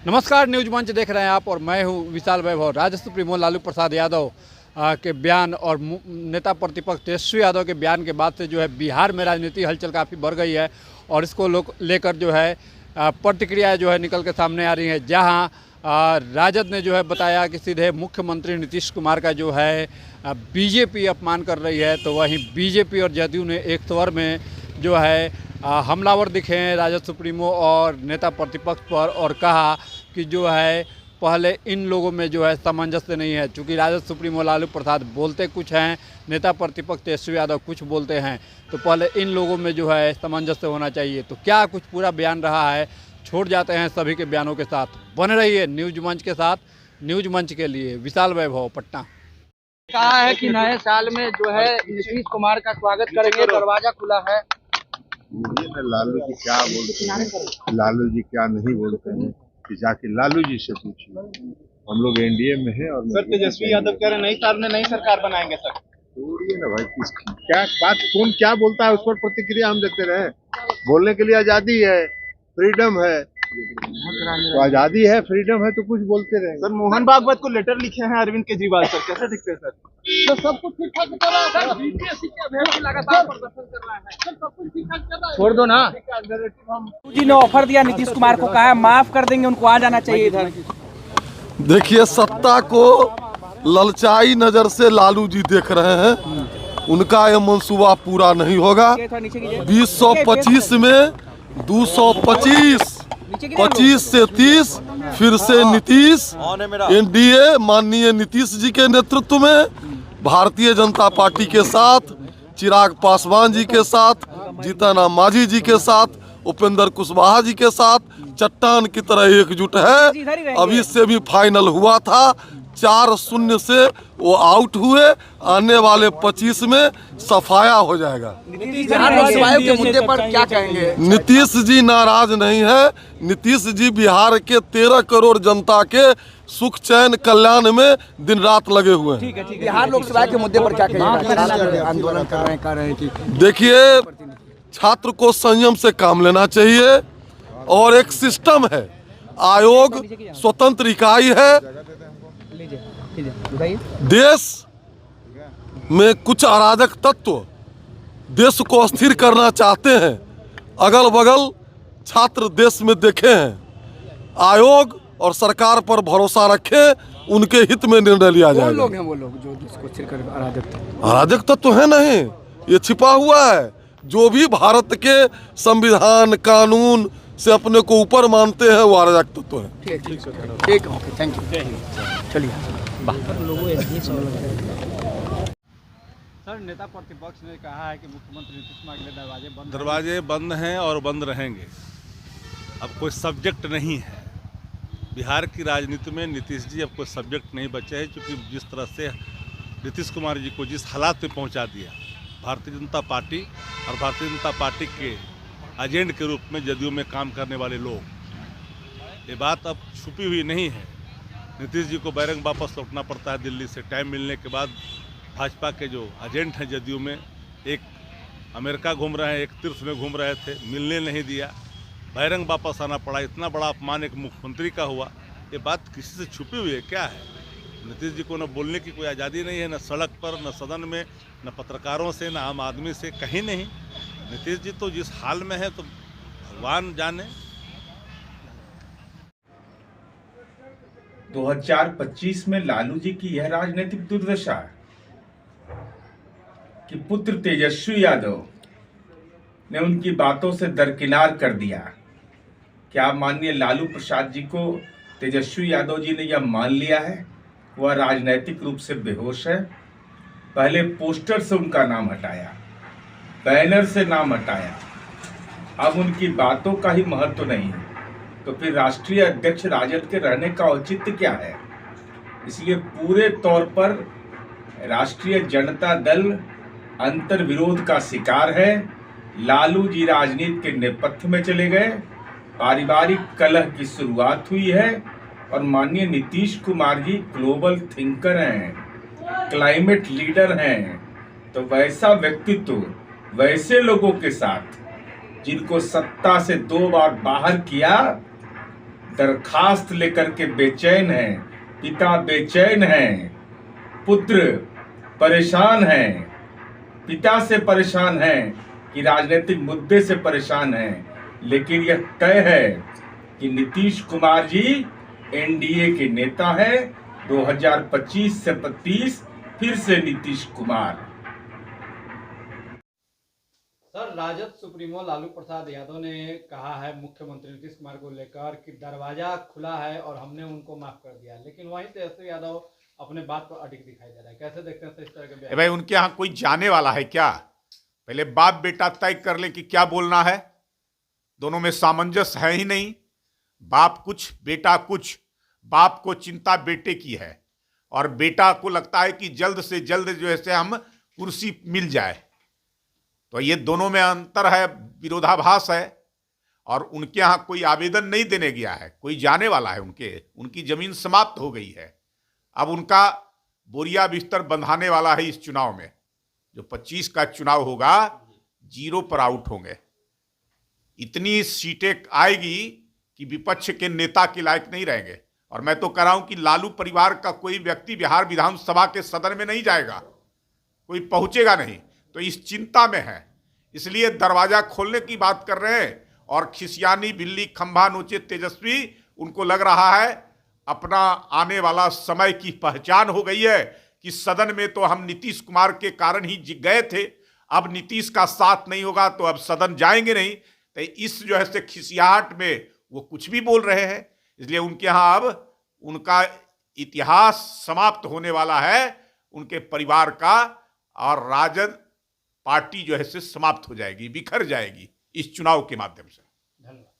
नमस्कार, न्यूज मंच देख रहे हैं आप और मैं हूं विशाल वैभव। राजद सुप्रीमो लालू प्रसाद यादव के बयान और नेता प्रतिपक्ष तेजस्वी यादव के बयान के बाद से जो है बिहार में राजनीति हलचल काफ़ी बढ़ गई है और इसको लेकर जो है प्रतिक्रियाएं जो है निकल के सामने आ रही हैं। जहां राजद ने जो है बताया कि सीधे मुख्यमंत्री नीतीश कुमार का जो है बीजेपी अपमान कर रही है, तो वहीं बीजेपी और जदयू ने एक स्वर में जो है हमलावर दिखे हैं राजद सुप्रीमो और नेता प्रतिपक्ष पर और कहा कि जो है पहले इन लोगों में जो है सामंजस्य नहीं है। चूँकि राजद सुप्रीमो लालू प्रसाद बोलते कुछ हैं, नेता प्रतिपक्ष तेजस्वी यादव कुछ बोलते हैं, तो पहले इन लोगों में जो है सामंजस्य होना चाहिए। तो क्या कुछ पूरा बयान रहा है, छोड़ जाते हैं सभी के बयानों के साथ। बने रहिए न्यूज मंच के साथ। न्यूज मंच के लिए विशाल वैभव, पटना। कहा है कि नए साल में जो है नीतीश कुमार का स्वागत करेंगे, दरवाजा खुला है। लालू जी क्या बोलते हैं, लालू जी क्या नहीं बोलते हैं कि जाके लालू जी से पूछिए। हम लोग एनडीए में हैं और सर तेजस्वी यादव कह रहे हैं नई साल में नई सरकार बनाएंगे। सर छोड़िए ना भाई, किसकी क्या बात, कौन क्या बोलता है उस पर प्रतिक्रिया हम देते रहे। बोलने के लिए आजादी है, फ्रीडम है, तो आजादी है, फ्रीडम है, तो कुछ बोलते रहे। सर मोहन भागवत को लेटर लिखे हैं अरविंद केजरीवाल, सर कैसे दिखते हैं? सर तो सब कुछ ठीक ठाक चल रहा है सर। बीपीएससी के अभ्यर्थी लगातार प्रदर्शन कर रहा है, सब कुछ ठीक ठाक चल रहा है। छोड़ दो ना। जी ने ऑफर दिया नीतीश कुमार को, कहा है माफ कर देंगे, उनको आ जाना चाहिए इधर। देखिए, सत्ता को ललचाई नजर से लालू जी देख रहे हैं, उनका ये मंसूबा पूरा नहीं होगा। 2025 में 225, 25 से 30 फिर से नीतीश, एनडीए माननीय नीतीश जी के नेतृत्व में भारतीय जनता पार्टी के साथ, चिराग पासवान जी के साथ, जीतन राम मांझी जी के साथ, उपेंद्र कुशवाहा जी के साथ चट्टान की तरह एकजुट है। अभी से भी फाइनल हुआ था, 4-0 से वो आउट हुए। आने वाले 25 में सफाया हो जाएगा। के मुद्दे पर क्या कहेंगे? नीतीश जी नाराज नहीं है। नीतीश जी बिहार के 13 करोड़ जनता के सुख चैन कल्याण में दिन रात लगे हुए हैं। बिहार लोकसभा के मुद्दे पर क्या कहेंगे? आंदोलन कर रहे हैं कि देखिए, छात्र को संयम से काम लेना चाहिए और एक सिस्टम है, आयोग स्वतंत्र इकाई है। देश में कुछ अराजक तत्व देश को अस्थिर करना चाहते हैं, अगल बगल छात्र देश में देखे हैं। आयोग और सरकार पर भरोसा रखें, उनके हित में निर्णय लिया जाएगा। लोग हैं वो लोग जो देश को अस्थिर कर अराजक तत्व है नहीं, ये छिपा हुआ है। जो भी भारत के संविधान कानून से अपने को ऊपर मानते हैं वो अराजक तत्व है। ठीक, ओके, थैंक यू। चलिए सर, नेता प्रतिपक्ष ने कहा है कि मुख्यमंत्री नीतीश कुमार के दरवाजे बंद हैं और बंद रहेंगे। अब कोई सब्जेक्ट नहीं है बिहार की राजनीति में। नीतीश जी अब कोई सब्जेक्ट नहीं बचे हैं, क्योंकि जिस तरह से नीतीश कुमार जी को जिस हालात में पहुंचा दिया भारतीय जनता पार्टी और भारतीय जनता पार्टी के एजेंट के रूप में जदयू में काम करने वाले लोग, ये बात अब छुपी हुई नहीं है। नीतीश जी को बैरंग वापस लौटना पड़ता है दिल्ली से। टाइम मिलने के बाद भाजपा के जो एजेंट हैं जदयू में, एक अमेरिका घूम रहे हैं, एक तीर्थ में घूम रहे थे, मिलने नहीं दिया, बैरंग वापस आना पड़ा। इतना बड़ा अपमान एक मुख्यमंत्री का हुआ। ये बात किसी से छुपी हुई है क्या है? नीतीश जी को न बोलने की कोई आज़ादी नहीं है, न सड़क पर, न सदन में, न पत्रकारों से, न आम आदमी से, कहीं नहीं। नीतीश जी तो जिस हाल में है तो भगवान जाने। 2025 में लालू जी की यह राजनीतिक दुर्दशा है कि पुत्र तेजस्वी यादव ने उनकी बातों से दरकिनार कर दिया। क्या माननीय लालू प्रसाद जी को तेजस्वी यादव जी ने यह मान लिया है वह राजनीतिक रूप से बेहोश है? पहले पोस्टर से उनका नाम हटाया, बैनर से नाम हटाया, अब उनकी बातों का ही महत्व नहीं है, तो फिर राष्ट्रीय अध्यक्ष राजद के रहने का औचित्य क्या है? इसलिए पूरे तौर पर राष्ट्रीय जनता दल अंतर्विरोध का शिकार है। लालू जी राजनीति के नेपथ्य में चले गए, पारिवारिक कलह की शुरुआत हुई है और माननीय नीतीश कुमार जी ग्लोबल थिंकर हैं, क्लाइमेट लीडर हैं, तो वैसा व्यक्तित्व वैसे लोगों के साथ जिनको सत्ता से 2 बार बाहर किया, दरखास्त लेकर के बेचैन हैं, पिता बेचैन हैं, पुत्र परेशान हैं, पिता से परेशान हैं कि राजनीतिक मुद्दे से परेशान हैं। लेकिन यह तय है कि नीतीश कुमार जी एनडीए के नेता हैं। 2025 से 25 फिर से नीतीश कुमार। सर, राजद सुप्रीमो लालू प्रसाद यादव ने कहा है मुख्यमंत्री नीतीश कुमार को लेकर कि दरवाजा खुला है और हमने उनको माफ कर दिया, लेकिन वहीं तेजस्वी यादव अपने बात पर अडिग दिखाई दे रहा है। कैसे देखते हैं इस तरह के बयान? भाई, उनके यहाँ कोई जाने वाला है क्या? पहले बाप बेटा तय कर ले कि क्या बोलना है। दोनों में सामंजस्य है ही नहीं। बाप कुछ बेटा कुछ। बाप को चिंता बेटे की है और बेटा को लगता है कि जल्द से जल्द जो है हम कुर्सी मिल जाए। तो ये दोनों में अंतर है, विरोधाभास है। और उनके यहाँ कोई आवेदन नहीं देने गया है, कोई जाने वाला है। उनकी जमीन समाप्त हो गई है। अब उनका बोरिया बिस्तर बंधाने वाला है इस चुनाव में। जो 25 का चुनाव होगा, 0 पर आउट होंगे। इतनी सीटें आएगी कि विपक्ष के नेता के लायक नहीं रहेंगे। और मैं तो कह रहा हूं कि लालू परिवार का कोई व्यक्ति बिहार विधानसभा के सदन में नहीं जाएगा, कोई पहुंचेगा नहीं। तो इस चिंता में है, इसलिए दरवाजा खोलने की बात कर रहे हैं। और खिसियानी बिल्ली खंभा नोचे तेजस्वी, उनको लग रहा है अपना आने वाला समय की पहचान हो गई है कि सदन में तो हम नीतीश कुमार के कारण ही गए थे, अब नीतीश का साथ नहीं होगा तो अब सदन जाएंगे नहीं। तो इस जो है से खिसियाहट में वो कुछ भी बोल रहे हैं। इसलिए उनके यहाँ अब उनका इतिहास समाप्त होने वाला है, उनके परिवार का। और राजद पार्टी जो है से समाप्त हो जाएगी, बिखर जाएगी इस चुनाव के माध्यम से। धन्यवाद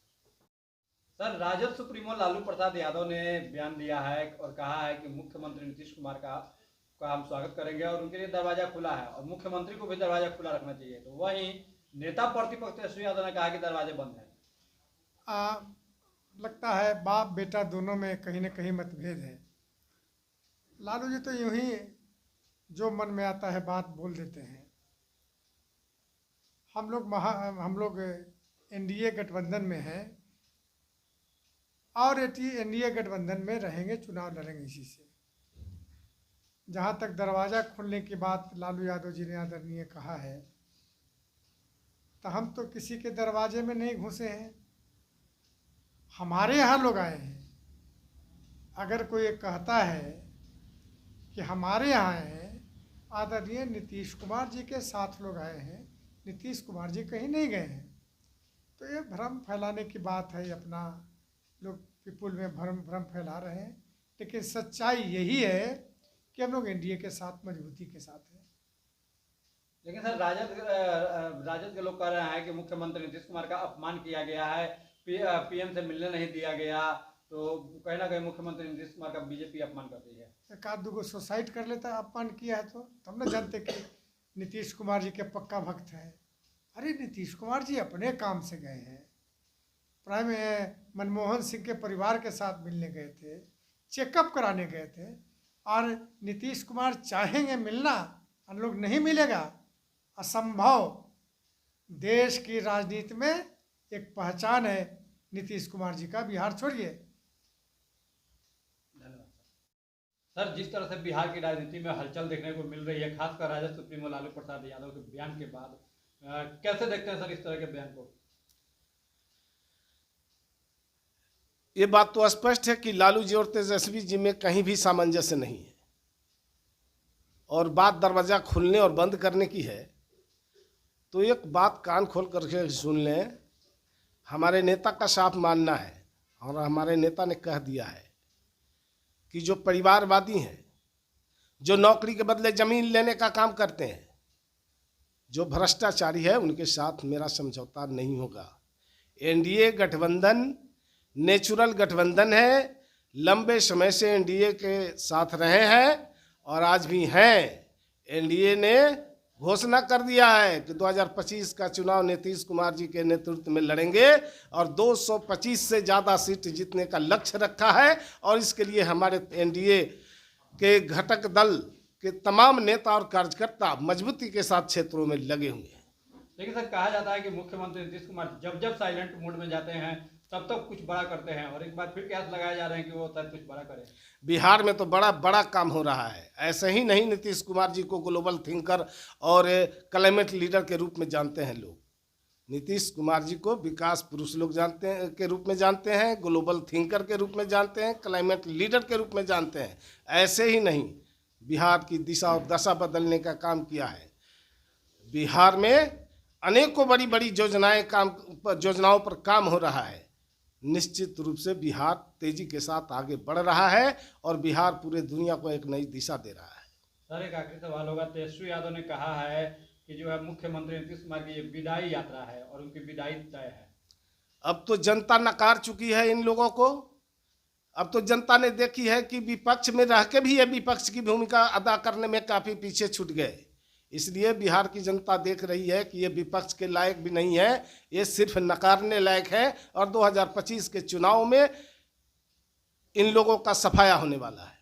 सर। राजद सुप्रीमो लालू प्रसाद यादव ने बयान दिया है और कहा है कि मुख्यमंत्री नीतीश कुमार का हम स्वागत करेंगे और उनके लिए दरवाजा खुला है और मुख्यमंत्री को भी दरवाजा खुला रखना चाहिए। तो वहीं नेता प्रतिपक्ष तेजस्वी यादव ने कहा कि दरवाजे बंद हैं। लगता है बाप बेटा दोनों में कहीं न कहीं मतभेद है। लालू जी तो यूं ही जो मन में आता है बात बोल देते हैं। हम लोग एनडीए गठबंधन में हैं और एनडीए गठबंधन में रहेंगे, चुनाव लड़ेंगे इसी से। जहाँ तक दरवाज़ा खोलने की बात लालू यादव जी ने आदरणीय कहा है, तो हम तो किसी के दरवाजे में नहीं घुसे हैं, हमारे यहाँ लोग आए हैं। अगर कोई कहता है कि हमारे यहाँ हैं, आदरणीय नीतीश कुमार जी के साथ लोग आए हैं, नीतीश कुमार जी कहीं नहीं गए हैं, तो ये भ्रम फैलाने की बात है। अपना लोग पीपुल में भ्रम फैला रहे हैं, लेकिन सच्चाई यही है कि हम लोग एनडीए के साथ मजबूती के साथ हैं। लेकिन सर, राजद के लोग कह रहे हैं कि मुख्यमंत्री नीतीश कुमार का अपमान किया गया है, पीएम से मिलने नहीं दिया गया, तो कहीं ना कहीं मुख्यमंत्री नीतीश कुमार का बीजेपी अपमान कर रही है। एक आध दो सुसाइड कर लेता है, अपमान किया है तो हम न जानते कि नीतीश कुमार जी के पक्का भक्त हैं। अरे नीतीश कुमार जी अपने काम से गए हैं, प्राइम मनमोहन सिंह के परिवार के साथ मिलने गए थे, चेकअप कराने गए थे। और नीतीश कुमार चाहेंगे मिलना, हम लोग नहीं मिलेगा, असंभव। देश की राजनीति में एक पहचान है नीतीश कुमार जी का, बिहार छोड़िए। धन्यवाद सर। जिस तरह से बिहार की राजनीति में हलचल देखने को मिल रही है, खासकर राजद सुप्रीमो लालू प्रसाद यादव के बयान के बाद, कैसे देखते हैं सर इस तरह के बयान को? ये बात तो स्पष्ट है कि लालू जी और तेजस्वी जी में कहीं भी सामंजस्य नहीं है। और बात दरवाजा खोलने और बंद करने की है, तो एक बात कान खोल करके सुन लें। हमारे नेता का साफ मानना है और हमारे नेता ने कह दिया है कि जो परिवारवादी हैं, जो नौकरी के बदले जमीन लेने का काम करते हैं, जो भ्रष्टाचारी है, उनके साथ मेरा समझौता नहीं होगा। एनडीए गठबंधन नेचुरल गठबंधन है, लंबे समय से एनडीए के साथ रहे हैं और आज भी हैं। एनडीए ने घोषणा कर दिया है कि 2025 का चुनाव नीतीश कुमार जी के नेतृत्व में लड़ेंगे और 225 से ज़्यादा सीट जीतने का लक्ष्य रखा है। और इसके लिए हमारे एनडीए के घटक दल के तमाम नेता और कार्यकर्ता मजबूती के साथ क्षेत्रों में लगे हुए हैं। लेकिन सर कहा जाता है कि मुख्यमंत्री नीतीश कुमार जब जब साइलेंट मोड में जाते हैं तब तब कुछ बड़ा करते हैं, और एक बार फिर कयास लगाए जा रहे हैं कि वो शायद कुछ बड़ा करें। बिहार में तो बड़ा बड़ा काम हो रहा है। ऐसे ही नहीं नीतीश कुमार जी को ग्लोबल थिंकर और क्लाइमेट लीडर के रूप में जानते हैं लोग। नीतीश कुमार जी को विकास पुरुष लोग जानते हैं के रूप में जानते हैं, ग्लोबल थिंकर के रूप में जानते हैं, क्लाइमेट लीडर के रूप में जानते हैं। ऐसे ही नहीं, बिहार की दिशा और दशा बदलने का काम किया है। बिहार में अनेकों बड़ी बड़ी योजनाओं पर काम हो रहा है। निश्चित रूप से बिहार तेजी के साथ आगे बढ़ रहा है और बिहार पूरे दुनिया को एक नई दिशा दे रहा है। सर एक आखिरी सवाल होगा, तेजस्वी यादव ने कहा है कि जो है मुख्यमंत्री नीतीश कुमार की ये विदाई यात्रा है और उनकी विदाई तय है। अब तो जनता नकार चुकी है इन लोगों को। अब तो जनता ने देखी है कि विपक्ष में रह के भी ये विपक्ष की भूमिका अदा करने में काफ़ी पीछे छूट गए। इसलिए बिहार की जनता देख रही है कि ये विपक्ष के लायक भी नहीं है, ये सिर्फ नकारने लायक है और 2025 के चुनाव में इन लोगों का सफाया होने वाला है।